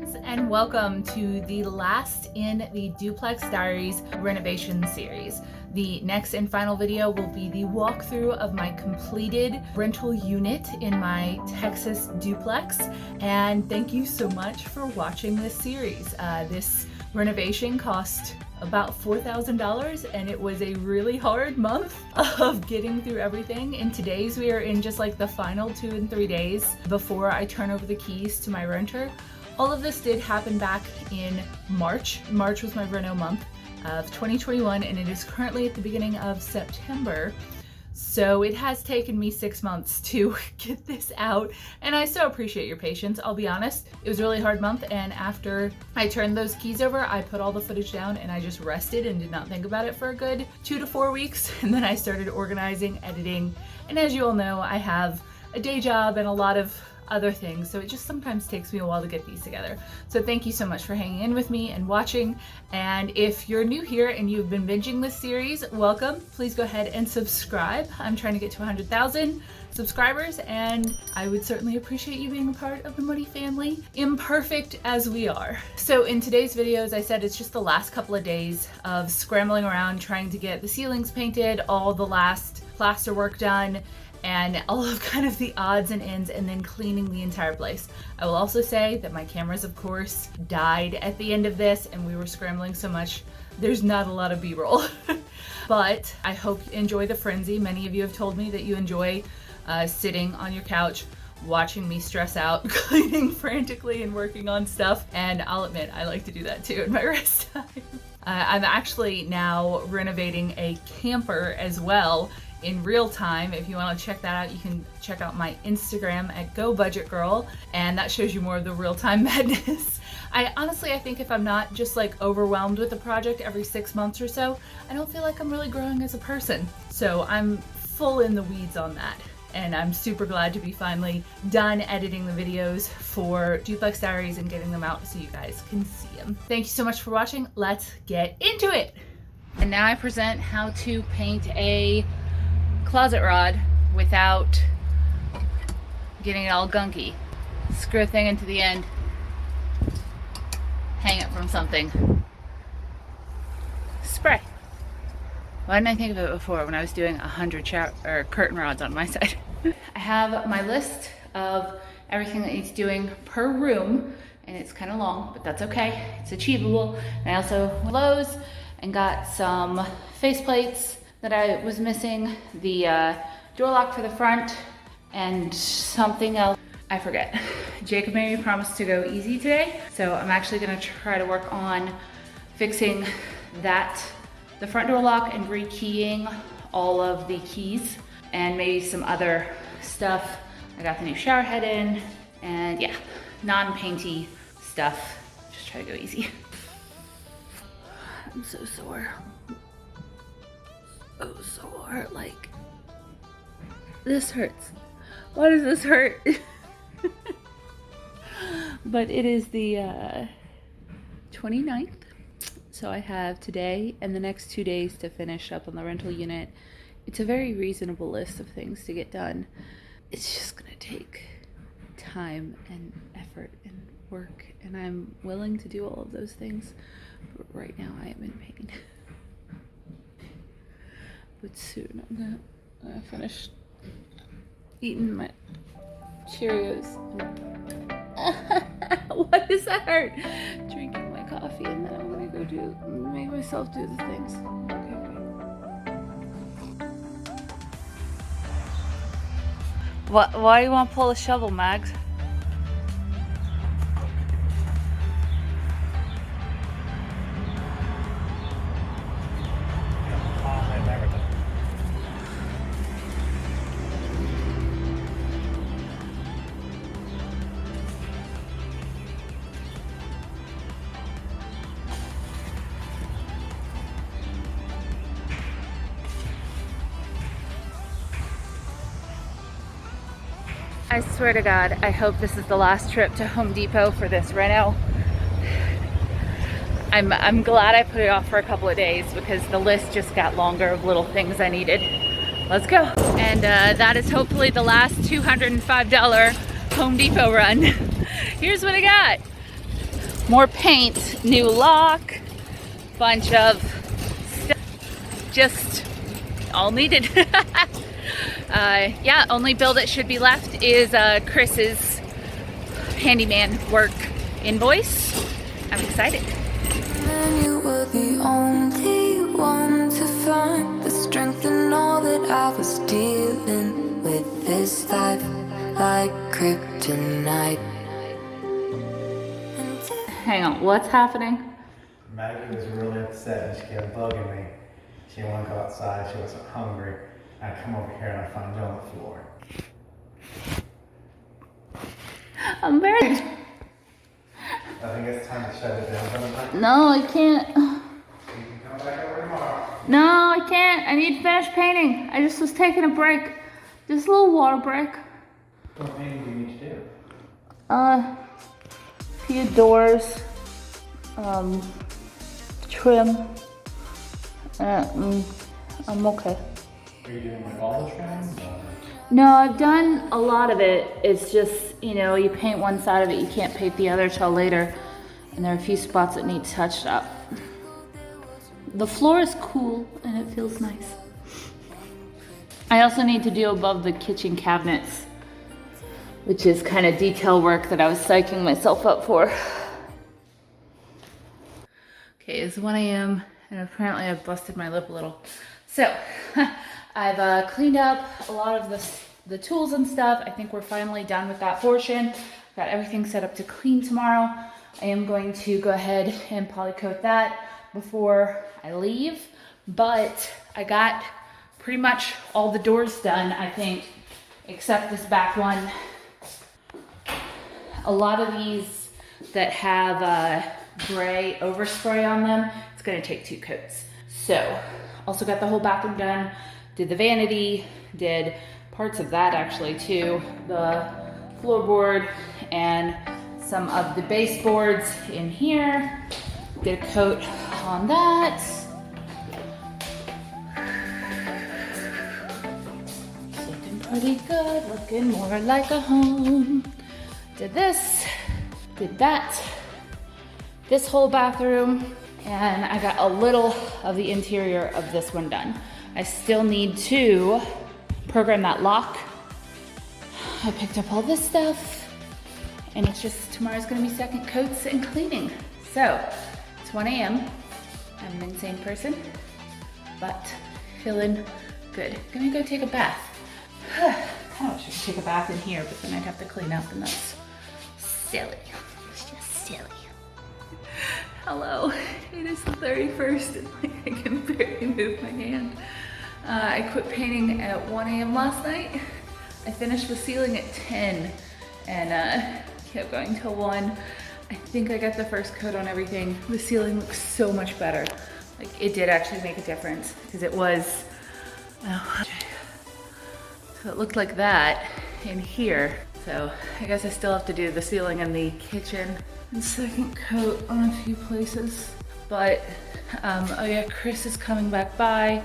friends, and welcome to the last in the Duplex Diaries renovation series. The next and final video will be the walkthrough of my completed rental unit in my Texas duplex, and thank you so much for watching this series. This renovation cost about $4,000 and it was a really hard month of getting through everything. In today's, we are in just like the final 2 and 3 days before I turn over the keys to my renter. All of this did happen back in March. March was my reno month of 2021 and it is currently at the beginning of September. So it has taken me 6 months to get this out, and I so appreciate your patience. I'll be honest, it was a really hard month, and after I turned those keys over, I put all the footage down and I just rested and did not think about it for a good 2 to 4 weeks, and then I started organizing, editing, and as you all know, I have a day job and a lot of other things, so it just sometimes takes me a while to get these together. So thank you so much for hanging in with me and watching, and if you're new here and you've been binging this series, welcome. Please go ahead and subscribe. I'm trying to get to 100,000 subscribers, and I would certainly appreciate you being a part of the Muddy family, imperfect as we are. So in today's video, as I said, it's just the last couple of days of scrambling around trying to get the ceilings painted, all the last plaster work done, and all of kind of the odds and ends, and then cleaning the entire place. I will also say that my cameras, of course, died at the end of this, and we were scrambling so much, there's not a lot of B-roll. But I hope you enjoy the frenzy. Many of you have told me that you enjoy sitting on your couch, watching me stress out, cleaning frantically and working on stuff, and I'll admit, I like to do that too in my rest time. I'm actually now renovating a camper as well, in real time. If you want to check that out, you can check out my Instagram at GoBudgetGirl, and that shows you more of the real-time madness. I think if I'm not just like overwhelmed with the project every 6 months or so, I don't feel like I'm really growing as a person. So I'm full in the weeds on that, and I'm super glad to be finally done editing the videos for Duplex Diaries and getting them out so you guys can see them. Thank you so much for watching. Let's get into it. And now I present how to paint a closet rod without getting it all gunky. Screw a thing into the end, hang it from something, spray. Why didn't I think of it before when I was doing 100 curtain rods on my side? I have my list of everything that needs doing per room, and it's kind of long, but that's okay, it's achievable. And I also went to Lowe's and got some faceplates that I was missing, the door lock for the front, and something else I forget. Jacob made me promise to go easy today, so I'm actually gonna try to work on fixing that, the front door lock, and rekeying all of the keys, and maybe some other stuff. I got the new shower head in, and yeah, non-painty stuff. Just try to go easy. I'm so sore. Oh, sore, like, this hurts. Why does this hurt? But it is the 29th, so I have today and the next 2 days to finish up on the rental unit. It's a very reasonable list of things to get done. It's just gonna take time and effort and work, and I'm willing to do all of those things, but right now I am in pain. But soon I'm gonna finish eating my Cheerios. Why does that hurt? Drinking my coffee, and then I'm gonna go make myself do the things. Okay. Why do you want to pull the shovel, Mags? I swear to God, I hope this is the last trip to Home Depot for this reno. I'm glad I put it off for a couple of days because the list just got longer of little things I needed. Let's go. And that is hopefully the last $205 Home Depot run. Here's what I got. More paint, new lock, bunch of stuff, just all needed. Yeah, only bill that should be left is Chris's handyman work invoice. I'm excited. And you were the only one to find the strength in all that I was dealing with. This life like kryptonite. Hang on, what's happening? Maggie was really upset and she kept bugging me. She didn't want to go outside, she wasn't hungry. I come over here and I find you on the floor. I'm very... I think it's time to shut it down. No, I can't. You can come back over tomorrow. No, I can't. I need to finish painting. I just was taking a break. Just a little water break. What painting do you need to do? Few doors. Trim. I'm okay. Are you doing like all the trims? No, I've done a lot of it. It's just, you know, you paint one side of it, you can't paint the other till later. And there are a few spots that need touched up. The floor is cool and it feels nice. I also need to do above the kitchen cabinets, which is kind of detail work that I was psyching myself up for. Okay, it's 1 a.m. and apparently I've busted my lip a little. So, I've cleaned up a lot of the tools and stuff. I think we're finally done with that portion. Got everything set up to clean tomorrow. I am going to go ahead and polycoat that before I leave, but I got pretty much all the doors done, I think, except this back one. A lot of these that have gray overspray on them, it's gonna take 2 coats. So, also got the whole bathroom done, did the vanity, did parts of that actually too, the floorboard and some of the baseboards in here. Did a coat on that. Looking pretty good, looking more like a home. Did this, did that, this whole bathroom, and I got a little of the interior of this one done. I still need to program that lock. I picked up all this stuff, and it's just, tomorrow's gonna be second coats and cleaning. So, it's 1 a.m. I'm an insane person, but feeling good. Gonna go take a bath. I don't should take a bath in here, but then I'd have to clean up, and that's silly. It's just silly. Hello, it is the 31st and like I can barely move my hand. I quit painting at 1 a.m. last night. I finished the ceiling at 10 and kept going till 1. I think I got the first coat on everything. The ceiling looks so much better. Like it did actually make a difference because it was, so it looked like that in here. So I guess I still have to do the ceiling in the kitchen and second coat on a few places. But, oh yeah, Chris is coming back by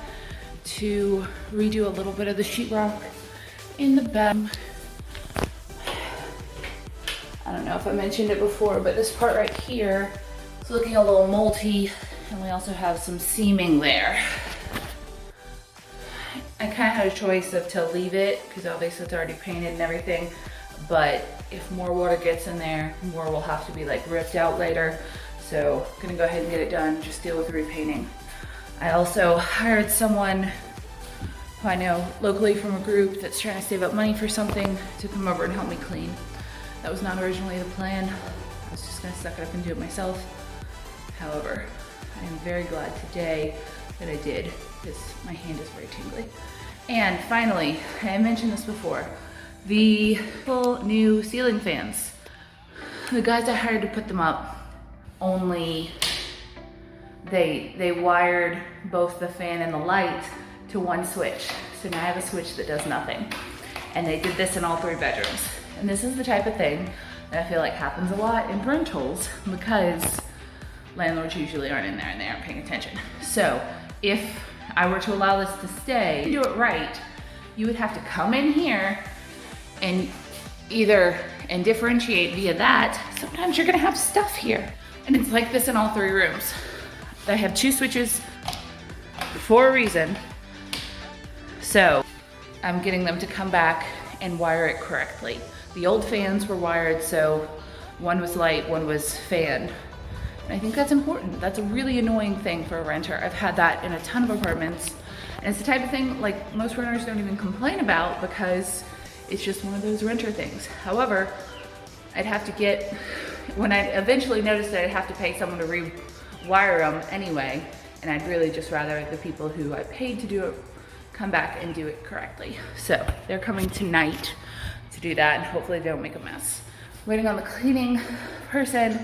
to redo a little bit of the sheetrock in the bedroom. I don't know if I mentioned it before, but this part right here is looking a little moldy, and we also have some seaming there. I kind of had a choice of to leave it, because obviously it's already painted and everything, but if more water gets in there, more will have to be like ripped out later. So I'm gonna go ahead and get it done, just deal with the repainting. I also hired someone who I know locally from a group that's trying to save up money for something to come over and help me clean. That was not originally the plan. I was just gonna suck it up and do it myself. However, I am very glad today that I did, because my hand is very tingly. And finally, I mentioned this before, the full new ceiling fans. The guys I hired to put them up, only they wired both the fan and the light to one switch. So now I have a switch that does nothing. And they did this in all 3 bedrooms. And this is the type of thing that I feel like happens a lot in rentals because landlords usually aren't in there and they aren't paying attention. So if I were to allow this to stay, do it right, you would have to come in here and either and differentiate via that, sometimes you're gonna have stuff here. And it's like this in all 3 rooms. I have 2 switches for a reason. So I'm getting them to come back and wire it correctly. The old fans were wired so one was light, one was fan. And I think that's important. That's a really annoying thing for a renter. I've had that in a ton of apartments. And it's the type of thing like most renters don't even complain about because it's just one of those renter things. However, I'd have to get, when I eventually noticed that I'd have to pay someone to rewire them anyway, and I'd really just rather the people who I paid to do it come back and do it correctly. So they're coming tonight to do that, and hopefully they don't make a mess. Waiting on the cleaning person.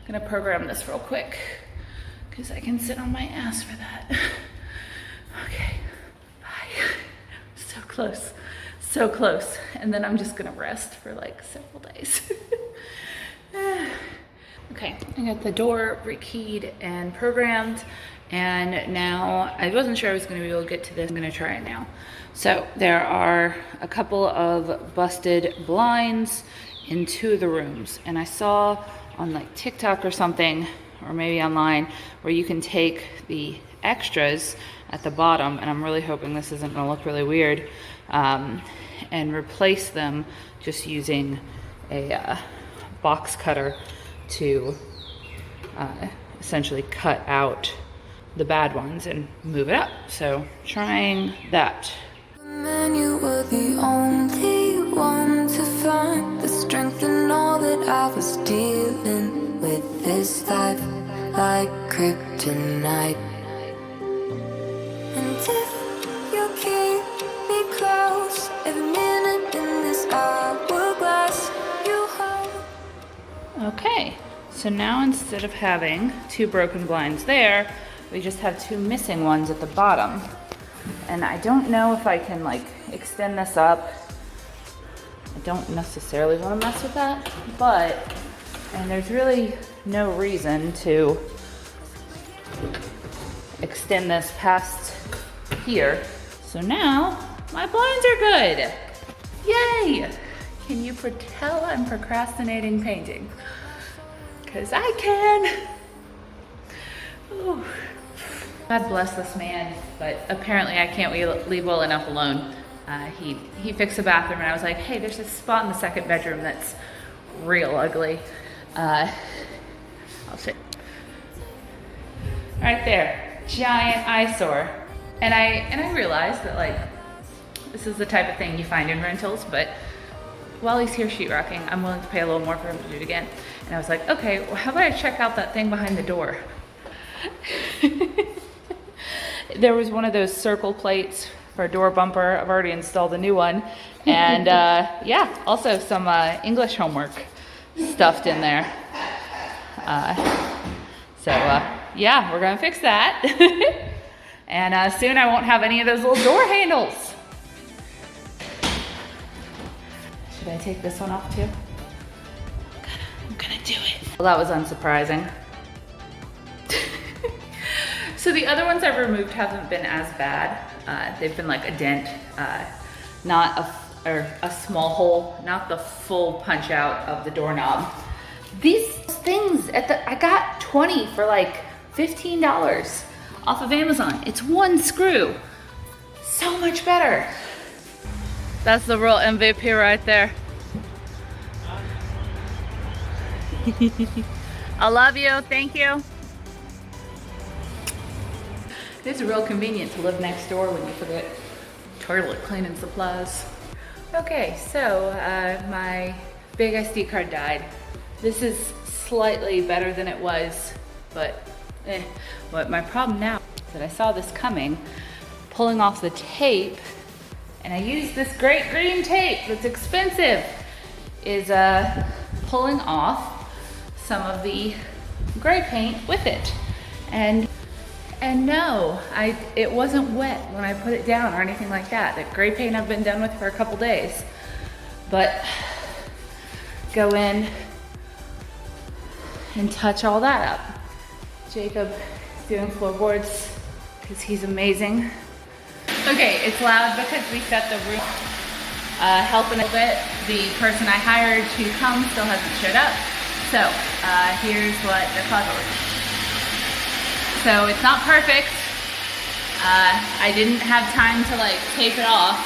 Gonna program this real quick because I can sit on my ass for that. Okay, bye. So close, so close. And then I'm just gonna rest for like several days. Okay, I got the door rekeyed and programmed, and now I wasn't sure I was gonna be able to get to this. I'm gonna try it now. So there are a couple of busted blinds in 2 of the rooms, and I saw on like TikTok or something, or maybe online, where you can take the extras at the bottom, and I'm really hoping this isn't gonna look really weird, and replace them just using a box cutter to essentially cut out the bad ones and move it up. So trying that. Man, you were the only one to find the strength in all that I was dealing with. This life like kryptonite. And if you keep me close, every minute in this hourglass you hold. Okay, so now instead of having 2 broken blinds there, we just have 2 missing ones at the bottom. And I don't know if I can like extend this up. I don't necessarily want to mess with that, and there's really no reason to extend this past here. So now my blinds are good. Yay! Can you tell I'm procrastinating painting? Because I can. Ooh. God bless this man, but apparently I can't leave well enough alone. He fixed the bathroom, and I was like, hey, there's this spot in the 2nd bedroom that's real ugly. I'll show you. Right there, giant eyesore. And I realized that like, this is the type of thing you find in rentals, but while he's here sheetrocking, I'm willing to pay a little more for him to do it again. And I was like, okay, well, how about I check out that thing behind the door? There was one of those circle plates for a door bumper. I've already installed a new one. And yeah, also some English homework stuffed in there. Yeah, we're gonna fix that. And soon I won't have any of those little door handles. Should I take this one off too? I'm gonna do it. Well, that was unsurprising. So the other ones I've removed haven't been as bad. They've been like a dent, not a small hole, not the full punch out of the doorknob. These things I got 20 for like $15 off of Amazon. It's 1 screw. So much better. That's the real MVP right there. I love you, thank you. It's real convenient to live next door when you forget toilet cleaning supplies. Okay, so my big SD card died. This is slightly better than it was, but my problem now is that I saw this coming, pulling off the tape, and I used this great green tape that's expensive, is pulling off some of the gray paint with it. And no, it wasn't wet when I put it down or anything like that. The gray paint I've been done with for a couple days. But go in and touch all that up. Jacob is doing floorboards because he's amazing. Okay, it's loud because we set the room. helping a bit. The person I hired to come still hasn't showed up. So here's what the closet looks like. So it's not perfect. I didn't have time to like tape it off,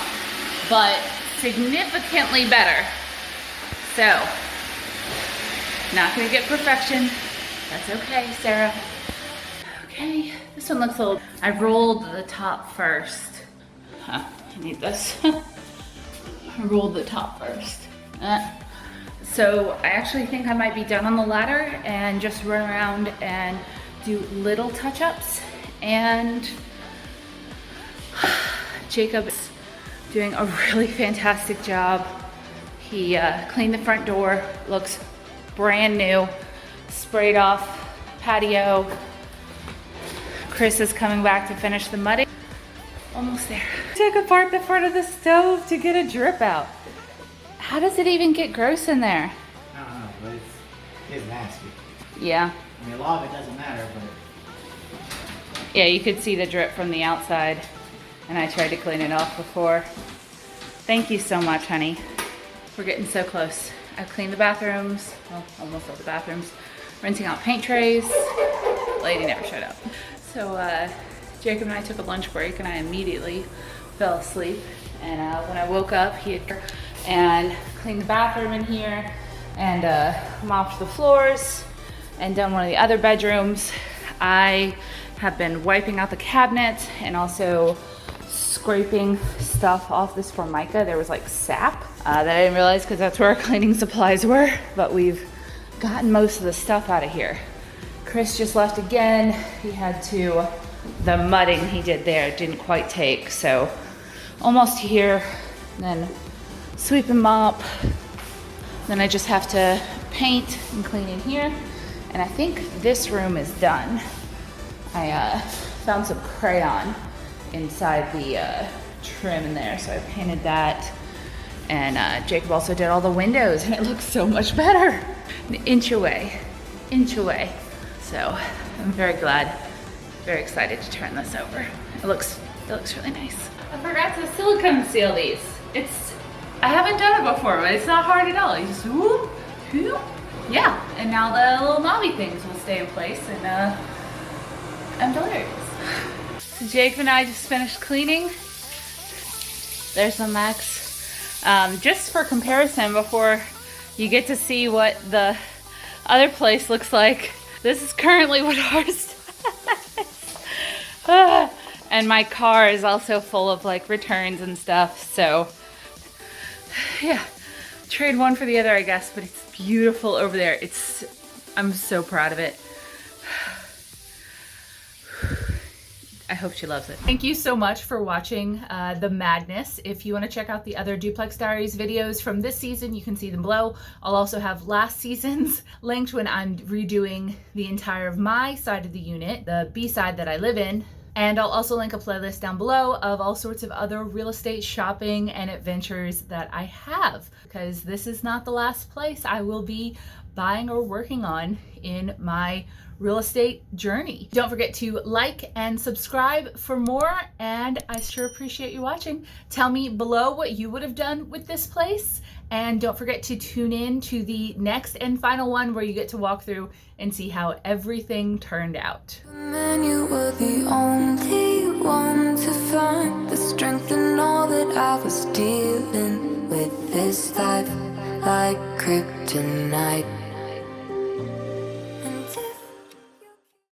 but significantly better. So, not gonna get perfection. That's okay, Sarah. Okay, this one looks a little, I rolled the top first. I need this. I rolled the top first. So I actually think I might be done on the ladder and just run around and do little touch-ups. And Jacob is doing a really fantastic job. He cleaned the front door, looks brand new, sprayed off patio. Chris is coming back to finish the mudding. Almost there. Took apart the front of the stove to get a drip out. How does it even get gross in there? I don't know, but it's nasty. Yeah. I mean, a lot of it doesn't matter, but... Yeah, you could see the drip from the outside, and I tried to clean it off before. Thank you so much, honey. We're getting so close. I've cleaned the bathrooms, well, almost all the bathrooms, rinsing out paint trays. Lady never showed up. So Jacob and I took a lunch break, and I immediately fell asleep. And when I woke up, he had and cleaned the bathroom in here, and mopped the floors, and done one of the other bedrooms. I have been wiping out the cabinets and also scraping stuff off this Formica. There was like sap that I didn't realize because that's where our cleaning supplies were, but we've gotten most of the stuff out of here. Chris just left again. He had to, the mudding he did there didn't quite take, so almost here. Then sweep and mop. Then I just have to paint and clean in here. And I think this room is done. I found some crayon inside the trim in there, so I painted that. And Jacob also did all the windows, and it looks so much better. An inch away, inch away. So I'm very glad, very excited to turn this over. It looks really nice. I forgot to silicone seal these. I haven't done it before, but it's not hard at all. You just whoop, whoop. Yeah, and now the little knobby things will stay in place, and I'm delirious. So Jake and I just finished cleaning. There's the Max. Just for comparison, before you get to see what the other place looks like, this is currently what ours does. And my car is also full of like returns and stuff, so yeah, trade one for the other, I guess, but it's beautiful over there. I'm so proud of it. I hope she loves it. Thank you so much for watching the madness. If you want to check out the other Duplex Diaries videos from this season, you can see them below. I'll also have last season's linked when I'm redoing the entire of my side of the unit, the B side that I live in. And I'll also link a playlist down below of all sorts of other real estate shopping and adventures that I have, because this is not the last place I will be buying or working on in my real estate journey. Don't forget to like and subscribe for more, and I sure appreciate you watching. Tell me below what you would have done with this place, and don't forget to tune in to the next and final one where you get to walk through and see how everything turned out. Man, you were the only one to find the strength in all that I was dealing with. This life like kryptonite.